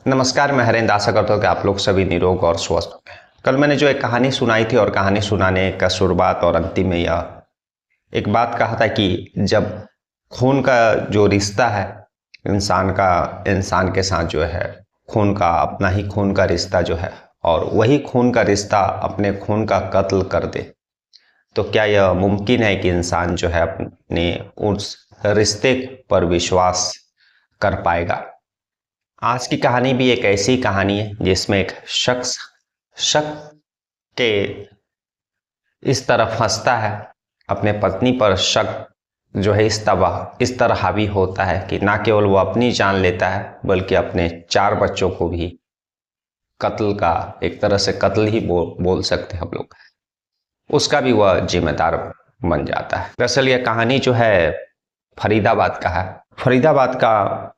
नमस्कार, मैं हरेंद्र। आशा करता हूँ कि आप लोग सभी निरोग और स्वस्थ होंगे। कल मैंने जो एक कहानी सुनाई थी और कहानी सुनाने का शुरुआत और अंतिम में यह एक बात कहा था कि जब खून का जो रिश्ता है इंसान के साथ जो है, खून का अपना ही खून का रिश्ता जो है, और वही खून का रिश्ता अपने खून का कत्ल कर दे, तो क्या यह मुमकिन है कि इंसान जो है अपने उस रिश्ते पर विश्वास कर पाएगा। आज की कहानी भी एक ऐसी कहानी है जिसमें एक शख्स शक के इस तरह फंसता है। अपने पत्नी पर शक जो है इस तरह हावी होता है कि ना केवल वो अपनी जान लेता है बल्कि अपने 4 बच्चों को भी कत्ल का, एक तरह से कत्ल ही बोल सकते हैं हम लोग, उसका भी वह जिम्मेदार बन जाता है। दरअसल यह कहानी जो है फरीदाबाद का है। फरीदाबाद का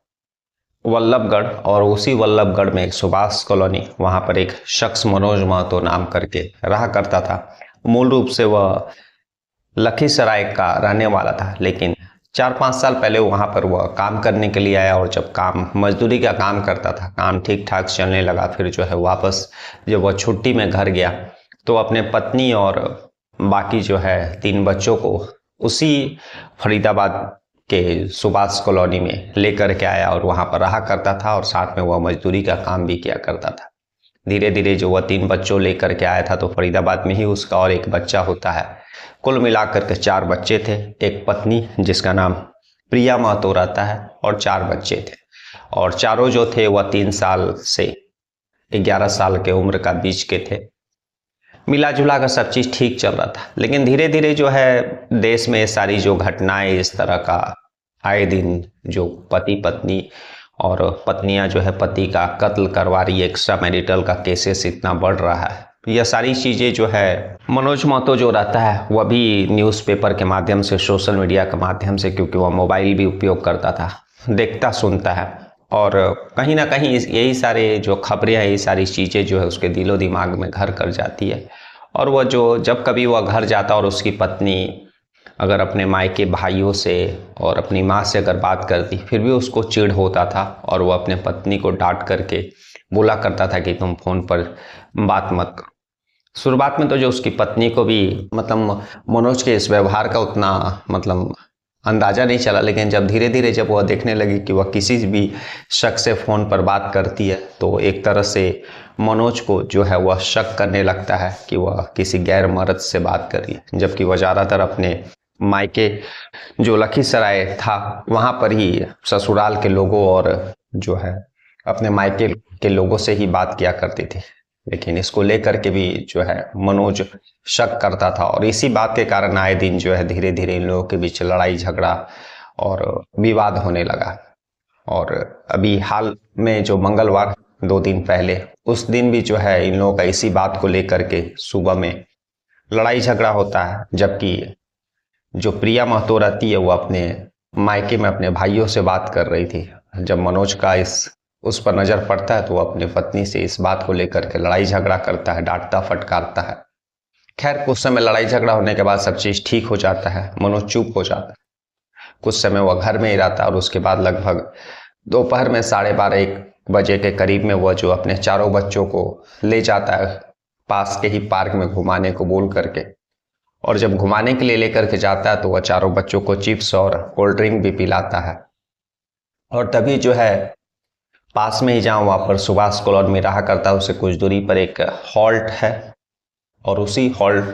वल्लभगढ़, और उसी वल्लभगढ़ में एक सुभाष कॉलोनी, वहां पर एक शख्स मनोज महतो नाम करके रहा करता था। मूल रूप से वह लखीसराय का रहने वाला था, लेकिन 4-5 साल पहले वहां पर वह काम करने के लिए आया, और जब काम मजदूरी का काम करता था, काम ठीक ठाक चलने लगा, फिर जो है वापस जब वह छुट्टी में घर गया तो अपने पत्नी और बाकी जो है 3 बच्चों को उसी फरीदाबाद के सुभाष कॉलोनी में लेकर के आया और वहां पर रहा करता था, और साथ में वह मजदूरी का काम भी किया करता था। धीरे धीरे जो वह 3 बच्चों लेकर के आया था, तो फरीदाबाद में ही उसका और एक बच्चा होता है। कुल मिलाकर के 4 बच्चे थे, एक पत्नी जिसका नाम प्रिया महतो रहता है, और 4 बच्चे थे। और चारों जो थे वह 3 साल से 11 साल के उम्र का बीच के थे। मिला जुला कर सब चीज़ ठीक चल रहा था, लेकिन धीरे धीरे जो है देश में सारी जो घटनाएं इस तरह का आए दिन, जो पति पत्नी और पत्नियां जो है पति का कत्ल करवा रही है, एक्स्ट्रा मैरिटल का केसेस इतना बढ़ रहा है, यह सारी चीज़ें जो है मनोज महतो जो रहता है वह भी न्यूज़पेपर के माध्यम से, सोशल मीडिया के माध्यम से, क्योंकि वह मोबाइल भी उपयोग करता था, देखता सुनता है। और कहीं ना कहीं यही सारे जो खबरें हैं, यही सारी चीज़ें जो है उसके दिलो दिमाग में घर कर जाती है। और वह जो जब कभी वह घर जाता और उसकी पत्नी अगर अपने मायके भाइयों से और अपनी माँ से अगर बात करती, फिर भी उसको चिढ़ होता था, और वह अपने पत्नी को डांट करके बोला करता था कि तुम फोन पर बात मत करो। शुरुआत में तो जो उसकी पत्नी को भी मतलब मनोज के इस व्यवहार का उतना मतलब अंदाजा नहीं चला, लेकिन जब धीरे धीरे जब वह देखने लगी कि वह किसी भी शख्स से फ़ोन पर बात करती है, तो एक तरह से मनोज को जो है वह शक करने लगता है कि वह किसी गैर मर्द से बात कर रही है, जबकि वह ज़्यादातर अपने मायके जो लखीसराय था वहाँ पर ही ससुराल के लोगों और जो है अपने मायके के लोगों से ही बात किया करती थी। लेकिन इसको लेकर के भी जो है मनोज शक करता था, और इसी बात के कारण आए दिन जो है धीरे धीरे इन लोगों के बीच लड़ाई झगड़ा और विवाद होने लगा। और अभी हाल में जो मंगलवार 2 दिन पहले, उस दिन भी जो है इन लोगों का इसी बात को लेकर के सुबह में लड़ाई झगड़ा होता है, जबकि जो प्रिया महतो रहती है वो अपने मायके में अपने भाइयों से बात कर रही थी। जब मनोज का उस पर नजर पड़ता है तो वो अपनी पत्नी से इस बात को लेकर के लड़ाई झगड़ा करता है, डांटता फटकारता है। खैर कुछ समय लड़ाई झगड़ा होने के बाद सब चीज ठीक हो जाता है, मनोज चुप हो जाता है। कुछ समय वह घर में ही रहता है, और उसके बाद लगभग दोपहर में 12:30-1 बजे के करीब में वह जो अपने 4 बच्चों को ले जाता है पास के ही पार्क में घुमाने को बोल करके। और जब घुमाने के लिए लेकर के जाता है तो वह 4 बच्चों को चिप्स और कोल्ड ड्रिंक भी पिलाता है। और तभी जो है पास में ही जहाँ वहाँ पर सुभाष कॉलोनी में रहा करता है, उससे कुछ दूरी पर एक हॉल्ट है, और उसी हॉल्ट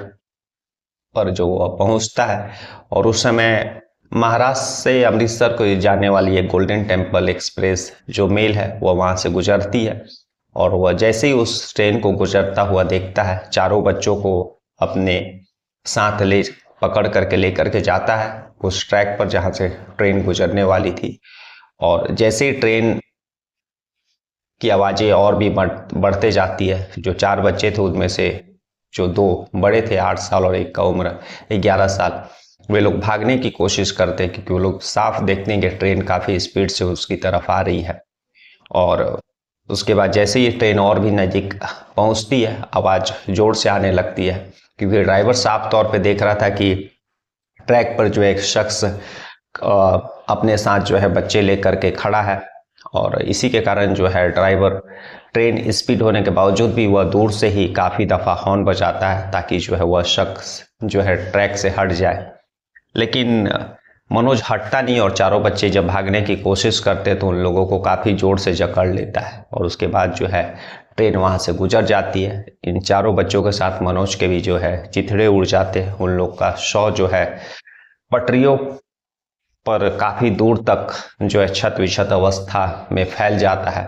पर जो वह पहुँचता है, और उस समय महाराष्ट्र से अमृतसर को जाने वाली एक गोल्डन टेम्पल एक्सप्रेस जो मेल है वह वहाँ से गुजरती है। और वह जैसे ही उस ट्रेन को गुजरता हुआ देखता है, 4 बच्चों को अपने साथ पकड़ करके लेकर के जाता है उस ट्रैक पर जहाँ से ट्रेन गुजरने वाली थी। और जैसे ही ट्रेन की आवाज़ें और भी बढ़ते जाती है, जो 4 बच्चे थे उनमें से जो 2 बड़े थे, 8 साल और एक का उम्र 11 साल, वे लोग भागने की कोशिश करते हैं, क्योंकि वो लोग साफ देखते हैं कि ट्रेन काफ़ी स्पीड से उसकी तरफ आ रही है। और उसके बाद जैसे ही ट्रेन और भी नज़दीक पहुंचती है, आवाज़ जोर से आने लगती है, क्योंकि ड्राइवर साफ तौर पे देख रहा था कि ट्रैक पर जो एक शख्स अपने साथ जो है बच्चे लेकर के खड़ा है, और इसी के कारण जो है ड्राइवर ट्रेन स्पीड होने के बावजूद भी वह दूर से ही काफ़ी दफ़ा हॉर्न बजाता है ताकि जो है वह शख्स जो है ट्रैक से हट जाए। लेकिन मनोज हटता नहीं और चारों बच्चे जब भागने की कोशिश करते तो उन लोगों को काफ़ी ज़ोर से जकड़ लेता है और उसके बाद जो है ट्रेन वहाँ से गुजर जाती है। इन चारों बच्चों के साथ मनोज के भी जो है चिथड़े उड़ जाते हैं। उन लोग का शव जो है पटरियों पर काफ़ी दूर तक जो है छत विछत अवस्था में फैल जाता है।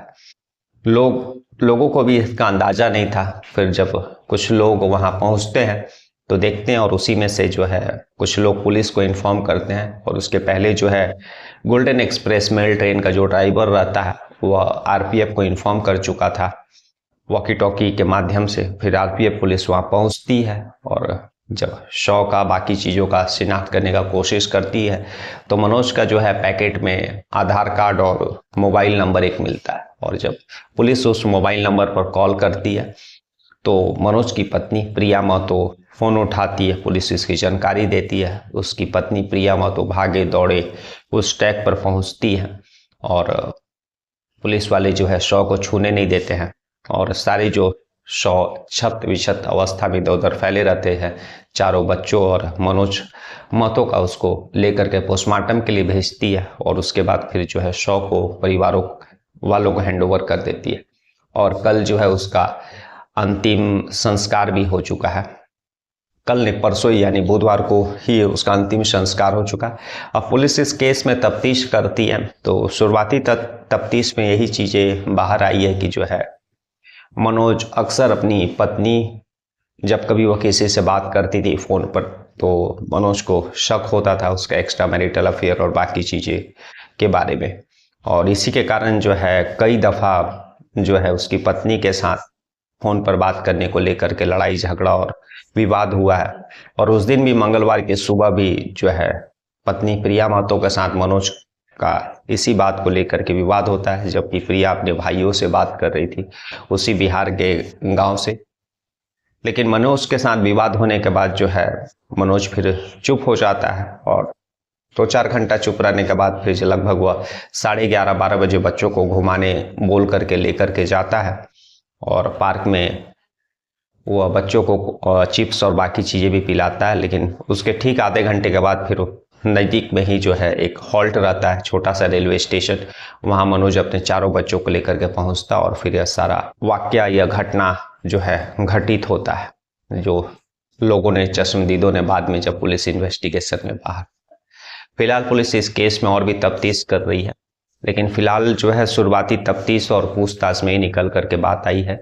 लोगों को भी इसका अंदाज़ा नहीं था। फिर जब कुछ लोग वहाँ पहुँचते हैं तो देखते हैं और उसी में से जो है कुछ लोग पुलिस को इन्फॉर्म करते हैं। और उसके पहले जो है गोल्डन एक्सप्रेस मेल ट्रेन का जो ड्राइवर रहता है वह आरपीएफ को इन्फॉर्म कर चुका था वॉकी टॉकी के माध्यम से। फिर आरपीएफ पुलिस वहाँ पहुँचती है और जब शव का बाकी चीज़ों का शिनाख्त करने का कोशिश करती है तो मनोज का जो है पैकेट में आधार कार्ड और मोबाइल नंबर एक मिलता है। और जब पुलिस उस मोबाइल नंबर पर कॉल करती है तो मनोज की पत्नी प्रिया महतो फ़ोन उठाती है। पुलिस इसकी जानकारी देती है। उसकी पत्नी प्रिया महतो भागे दौड़े उस ट्रैक पर पहुंचती है और पुलिस वाले जो है शव को छूने नहीं देते हैं और सारे जो शव छत विछत अवस्था में इधर उधर फैले रहते हैं। चारों बच्चों और मनोज महतो का उसको लेकर के पोस्टमार्टम के लिए भेजती है और उसके बाद फिर जो है शव को परिवारों वालों को हैंडओवर कर देती है। और कल जो है उसका अंतिम संस्कार भी हो चुका है। कल ने परसों यानी बुधवार को ही उसका अंतिम संस्कार हो चुका है। अब पुलिस इस केस में तफ्तीश करती है तो शुरुआती तफ्तीश में यही चीज़ें बाहर आई है कि जो है मनोज अक्सर अपनी पत्नी जब कभी वह किसी से बात करती थी फ़ोन पर तो मनोज को शक होता था उसका एक्स्ट्रा मैरिटल अफेयर और बाकी चीज़ें के बारे में। और इसी के कारण जो है कई दफ़ा जो है उसकी पत्नी के साथ फ़ोन पर बात करने को लेकर के लड़ाई झगड़ा और विवाद हुआ है। और उस दिन भी मंगलवार की सुबह भी जो है पत्नी प्रिया महतो के साथ मनोज का इसी बात को लेकर के विवाद होता है, जबकि प्रिया अपने भाइयों से बात कर रही थी उसी बिहार के गांव से। लेकिन मनोज के साथ विवाद होने के बाद जो है मनोज फिर चुप हो जाता है और 2-4 घंटा चुप रहने के बाद फिर लगभग वह 11:30-12 बजे बच्चों को घुमाने बोल करके लेकर के जाता है और पार्क में वह बच्चों को चिप्स और बाकी चीज़ें भी पिलाता है। लेकिन उसके ठीक आधे घंटे के बाद फिर नज़दीक में ही जो है एक हॉल्ट रहता है छोटा सा रेलवे स्टेशन, वहाँ मनोज अपने चारों बच्चों को लेकर के पहुँचता और फिर यह सारा वाकया या घटना जो है घटित होता है, जो लोगों ने चश्मदीदों ने बाद में जब पुलिस इन्वेस्टिगेशन में बाहर। फिलहाल पुलिस इस केस में और भी तफ्तीश कर रही है। लेकिन फिलहाल जो है शुरुआती तफ्तीश और पूछताछ में ही निकल करके बात आई है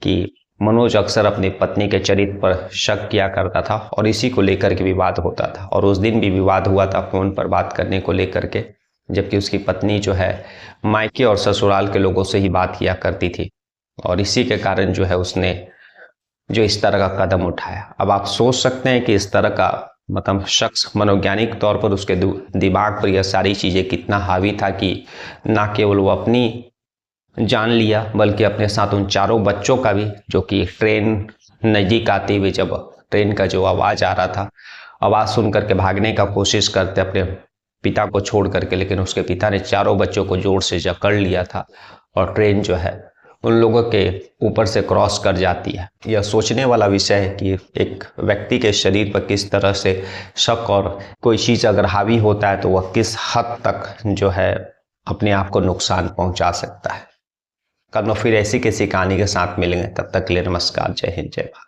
कि मनोज अक्सर अपनी पत्नी के चरित्र पर शक किया करता था और इसी को लेकर के विवाद होता था। और उस दिन भी विवाद हुआ था फ़ोन पर बात करने को लेकर के, जबकि उसकी पत्नी जो है मायके और ससुराल के लोगों से ही बात किया करती थी और इसी के कारण जो है उसने जो इस तरह का कदम उठाया। अब आप सोच सकते हैं कि इस तरह का मतलब शख्स मनोवैज्ञानिक तौर पर उसके दिमाग पर यह सारी चीज़ें कितना हावी था कि ना केवल वो अपनी जान लिया बल्कि अपने साथ उन चारों बच्चों का भी, जो कि ट्रेन नज़दीक आते हुए जब ट्रेन का जो आवाज़ आ रहा था, आवाज़ सुन करके भागने का कोशिश करते अपने पिता को छोड़ करके, लेकिन उसके पिता ने चारों बच्चों को जोर से जकड़ लिया था और ट्रेन जो है उन लोगों के ऊपर से क्रॉस कर जाती है। यह सोचने वाला विषय है कि एक व्यक्ति के शरीर पर किस तरह से शक और कोई चीज़ अगर हावी होता है तो वह किस हद तक जो है अपने आप को नुकसान पहुंचा सकता है। कल फिर ऐसी किसी कहानी के साथ मिलेंगे, तब तक के लिए नमस्कार, जय हिंद, जय भारत।